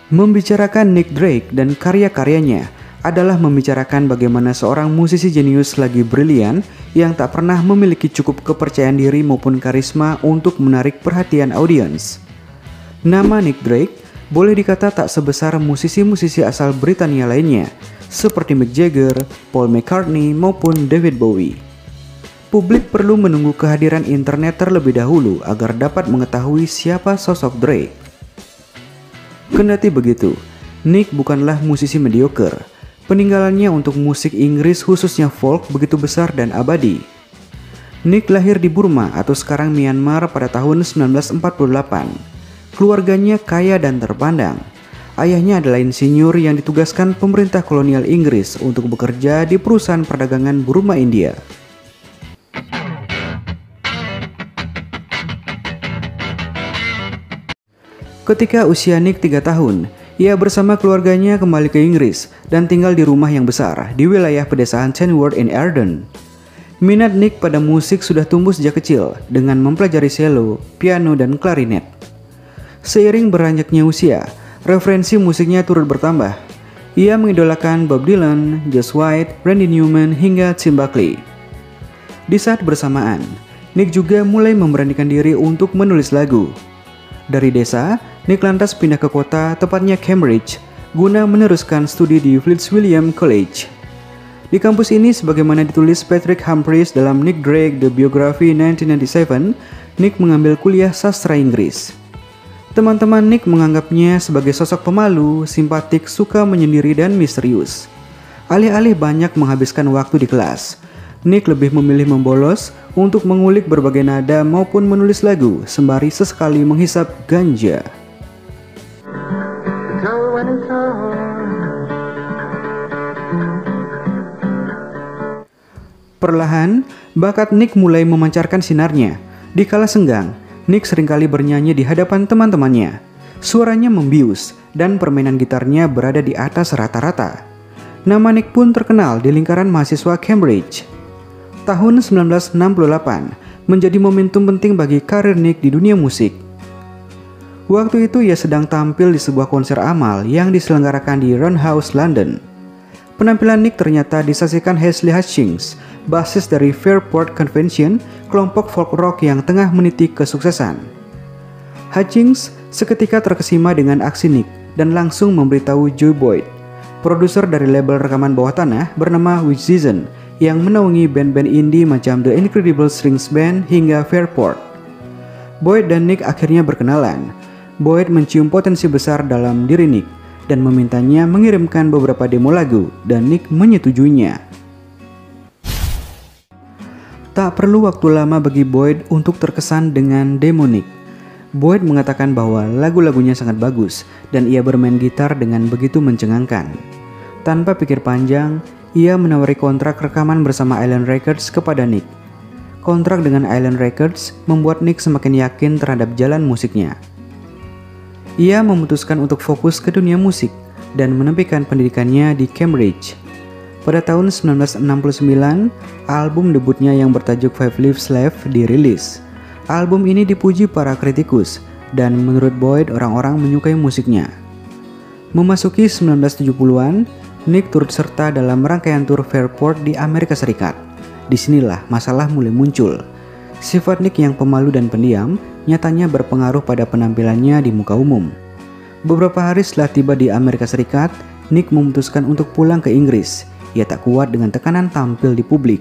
Membicarakan Nick Drake dan karya-karyanya adalah membicarakan bagaimana seorang musisi jenius lagi brilian yang tak pernah memiliki cukup kepercayaan diri maupun karisma untuk menarik perhatian audiens. Nama Nick Drake boleh dikata tak sebesar musisi-musisi asal Britania lainnya, seperti Mick Jagger, Paul McCartney maupun David Bowie. Publik perlu menunggu kehadiran internet terlebih dahulu agar dapat mengetahui siapa sosok Drake. Kendati begitu, Nick bukanlah musisi mediocre. Peninggalannya untuk musik Inggris khususnya folk begitu besar dan abadi. Nick lahir di Burma atau sekarang Myanmar pada tahun 1948. Keluarganya kaya dan terpandang. Ayahnya adalah insinyur yang ditugaskan pemerintah kolonial Inggris untuk bekerja di perusahaan perdagangan Burma India. Ketika usia Nick 3 tahun, ia bersama keluarganya kembali ke Inggris dan tinggal di rumah yang besar di wilayah pedesaan Kenworth in Arden. Minat Nick pada musik sudah tumbuh sejak kecil dengan mempelajari cello, piano, dan klarinet. Seiring beranjaknya usia, referensi musiknya turut bertambah. Ia mengidolakan Bob Dylan, Josh White, Randy Newman, hingga Tim Buckley. Di saat bersamaan, Nick juga mulai memberanikan diri untuk menulis lagu. Dari desa, Nick lantas pindah ke kota, tepatnya Cambridge, guna meneruskan studi di Fitzwilliam College. Di kampus ini, sebagaimana ditulis Patrick Humphreys dalam Nick Drake The Biography 1997, Nick mengambil kuliah sastra Inggris. Teman-teman Nick menganggapnya sebagai sosok pemalu, simpatik, suka menyendiri, dan misterius. Alih-alih banyak menghabiskan waktu di kelas, Nick lebih memilih membolos untuk mengulik berbagai nada maupun menulis lagu sembari sesekali menghisap ganja. Perlahan, bakat Nick mulai memancarkan sinarnya. Di kala senggang, Nick seringkali bernyanyi di hadapan teman-temannya. Suaranya membius dan permainan gitarnya berada di atas rata-rata. Nama Nick pun terkenal di lingkaran mahasiswa Cambridge. Tahun 1968 menjadi momentum penting bagi karir Nick di dunia musik. Waktu itu ia sedang tampil di sebuah konser amal yang diselenggarakan di Roundhouse, London. Penampilan Nick ternyata disaksikan Ashley Hutchings, basis dari Fairport Convention, kelompok folk rock yang tengah meniti kesuksesan. Hutchings seketika terkesima dengan aksi Nick dan langsung memberitahu Joe Boyd, produser dari label rekaman bawah tanah bernama Witch Season, yang menaungi band-band indie macam The Incredible Strings Band hingga Fairport. Boyd dan Nick akhirnya berkenalan. Boyd mencium potensi besar dalam diri Nick dan memintanya mengirimkan beberapa demo lagu, dan Nick menyetujuinya. Tak perlu waktu lama bagi Boyd untuk terkesan dengan demo Nick. Boyd mengatakan bahwa lagu-lagunya sangat bagus dan ia bermain gitar dengan begitu mencengangkan. Tanpa pikir panjang, ia menawari kontrak rekaman bersama Island Records kepada Nick. Kontrak dengan Island Records membuat Nick semakin yakin terhadap jalan musiknya. Ia memutuskan untuk fokus ke dunia musik dan menempikan pendidikannya di Cambridge. Pada tahun 1969, album debutnya yang bertajuk Five Leaves Left dirilis. Album ini dipuji para kritikus dan menurut Boyd orang-orang menyukai musiknya. Memasuki 1970-an, Nick turut serta dalam rangkaian tur Fairport di Amerika Serikat. Disinilah masalah mulai muncul. Sifat Nick yang pemalu dan pendiam nyatanya berpengaruh pada penampilannya di muka umum. Beberapa hari setelah tiba di Amerika Serikat, Nick memutuskan untuk pulang ke Inggris. Ia tak kuat dengan tekanan tampil di publik.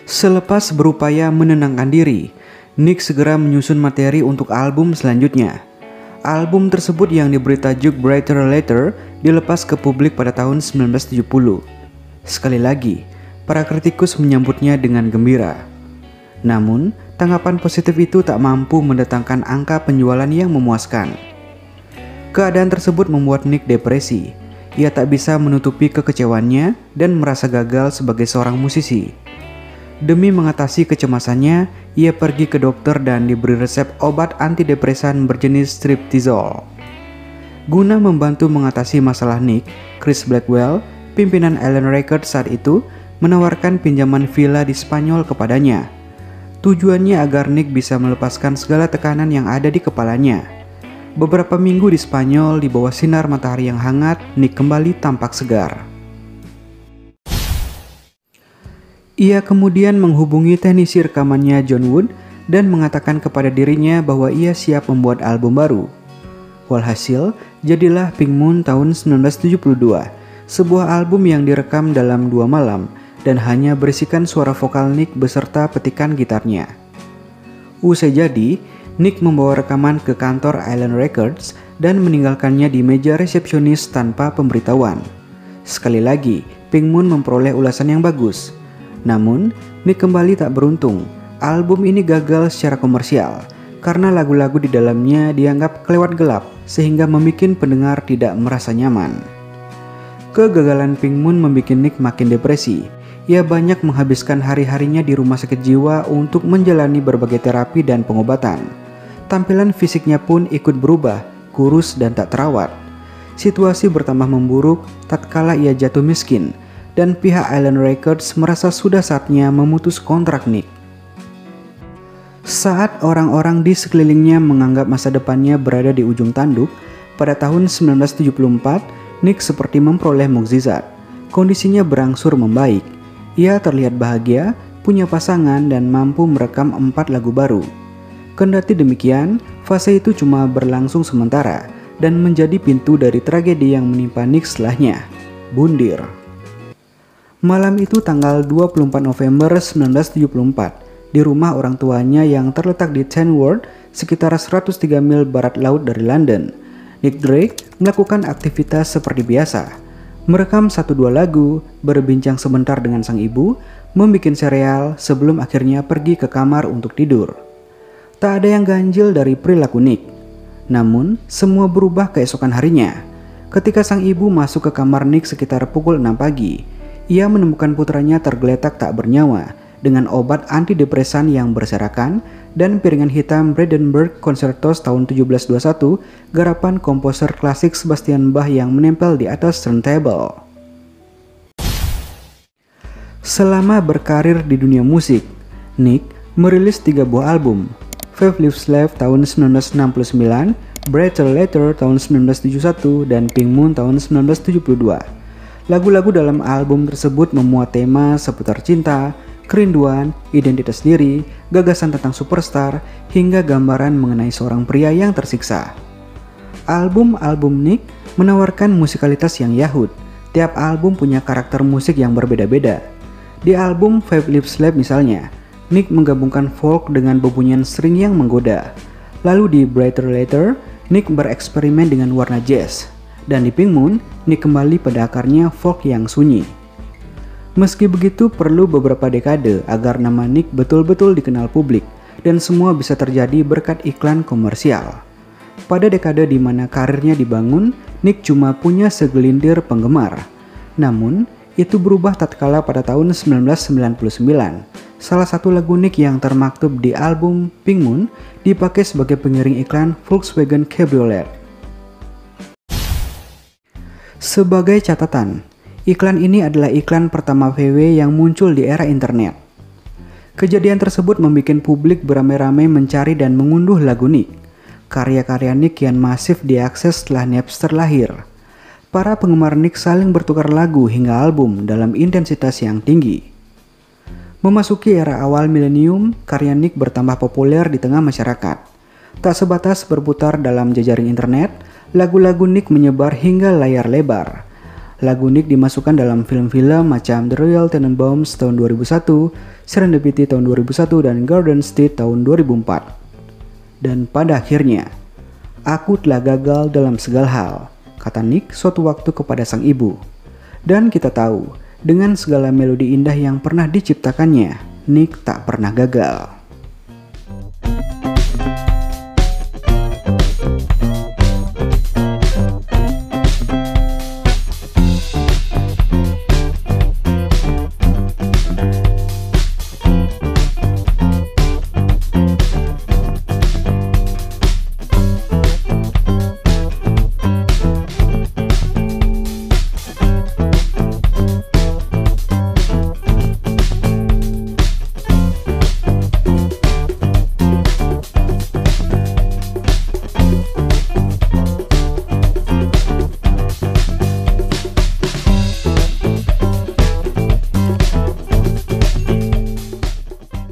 Selepas berupaya menenangkan diri, Nick segera menyusun materi untuk album selanjutnya. Album tersebut yang diberi tajuk Brighter Later dilepas ke publik pada tahun 1970. Sekali lagi, para kritikus menyambutnya dengan gembira. Namun, tanggapan positif itu tak mampu mendatangkan angka penjualan yang memuaskan. Keadaan tersebut membuat Nick depresi. Ia tak bisa menutupi kekecewaannya dan merasa gagal sebagai seorang musisi. Demi mengatasi kecemasannya, ia pergi ke dokter dan diberi resep obat antidepresan berjenis streptizol. Guna membantu mengatasi masalah Nick, Chris Blackwell, pimpinan Island Records saat itu, menawarkan pinjaman villa di Spanyol kepadanya. Tujuannya agar Nick bisa melepaskan segala tekanan yang ada di kepalanya. Beberapa minggu di Spanyol di bawah sinar matahari yang hangat, Nick kembali tampak segar. Ia kemudian menghubungi teknisi rekamannya John Wood dan mengatakan kepada dirinya bahwa ia siap membuat album baru. Walhasil, jadilah Pink Moon tahun 1972, sebuah album yang direkam dalam 2 malam dan hanya berisikan suara vokal Nick beserta petikan gitarnya. Usai jadi, Nick membawa rekaman ke kantor Island Records dan meninggalkannya di meja resepsionis tanpa pemberitahuan. Sekali lagi, Pink Moon memperoleh ulasan yang bagus. Namun, Nick kembali tak beruntung. Album ini gagal secara komersial karena lagu-lagu di dalamnya dianggap kelewat gelap sehingga membuat pendengar tidak merasa nyaman. Kegagalan Pink Moon membuat Nick makin depresi. Ia banyak menghabiskan hari-harinya di rumah sakit jiwa untuk menjalani berbagai terapi dan pengobatan. Tampilan fisiknya pun ikut berubah, kurus dan tak terawat. Situasi bertambah memburuk tatkala ia jatuh miskin dan pihak Island Records merasa sudah saatnya memutus kontrak Nick. Saat orang-orang di sekelilingnya menganggap masa depannya berada di ujung tanduk, pada tahun 1974, Nick seperti memperoleh mukjizat. Kondisinya berangsur membaik. Ia terlihat bahagia, punya pasangan dan mampu merekam 4 lagu baru. Kendati demikian, fase itu cuma berlangsung sementara dan menjadi pintu dari tragedi yang menimpa Nick setelahnya, bundir. Malam itu tanggal 24 November 1974, di rumah orang tuanya yang terletak di Kenilworth, sekitar 103 mil barat laut dari London, Nick Drake melakukan aktivitas seperti biasa, merekam 1-2 lagu, berbincang sebentar dengan sang ibu, membuat sereal sebelum akhirnya pergi ke kamar untuk tidur. Tak ada yang ganjil dari perilaku Nick. Namun, semua berubah keesokan harinya. Ketika sang ibu masuk ke kamar Nick sekitar pukul 6 pagi, ia menemukan putranya tergeletak tak bernyawa dengan obat antidepresan yang berserakan dan piringan hitam Brandenburg Concertos tahun 1721 garapan komposer klasik Sebastian Bach yang menempel di atas turntable. Selama berkarir di dunia musik, Nick merilis 3 buah album, Five Lives Left tahun 1969, Brighter Later tahun 1971, dan Pink Moon tahun 1972. Lagu-lagu dalam album tersebut memuat tema seputar cinta, kerinduan, identitas diri, gagasan tentang superstar, hingga gambaran mengenai seorang pria yang tersiksa. Album-album Nick menawarkan musikalitas yang yahut. Tiap album punya karakter musik yang berbeda-beda. Di album Five Lives Left misalnya, Nick menggabungkan folk dengan bebunyian string yang menggoda. Lalu di Brighter Later, Nick bereksperimen dengan warna jazz. Dan di Pink Moon, Nick kembali pada akarnya folk yang sunyi. Meski begitu, perlu beberapa dekade agar nama Nick betul-betul dikenal publik, dan semua bisa terjadi berkat iklan komersial. Pada dekade di mana karirnya dibangun, Nick cuma punya segelintir penggemar. Namun, itu berubah tatkala pada tahun 1999, salah satu lagu Nick yang termaktub di album Pink Moon dipakai sebagai pengiring iklan Volkswagen Cabriolet. Sebagai catatan, iklan ini adalah iklan pertama VW yang muncul di era internet. Kejadian tersebut membuat publik beramai-ramai mencari dan mengunduh lagu Nick. Karya-karya Nick kian masif diakses setelah Napster lahir. Para penggemar Nick saling bertukar lagu hingga album dalam intensitas yang tinggi. Memasuki era awal milenium, karya Nick bertambah populer di tengah masyarakat. Tak sebatas berputar dalam jejaring internet, lagu-lagu Nick menyebar hingga layar lebar. Lagu Nick dimasukkan dalam film-film macam The Royal Tenenbaums tahun 2001, Serendipity tahun 2001, dan Garden State tahun 2004. Dan pada akhirnya, "Aku telah gagal dalam segala hal," kata Nick suatu waktu kepada sang ibu. Dan kita tahu, dengan segala melodi indah yang pernah diciptakannya, Nick tak pernah gagal.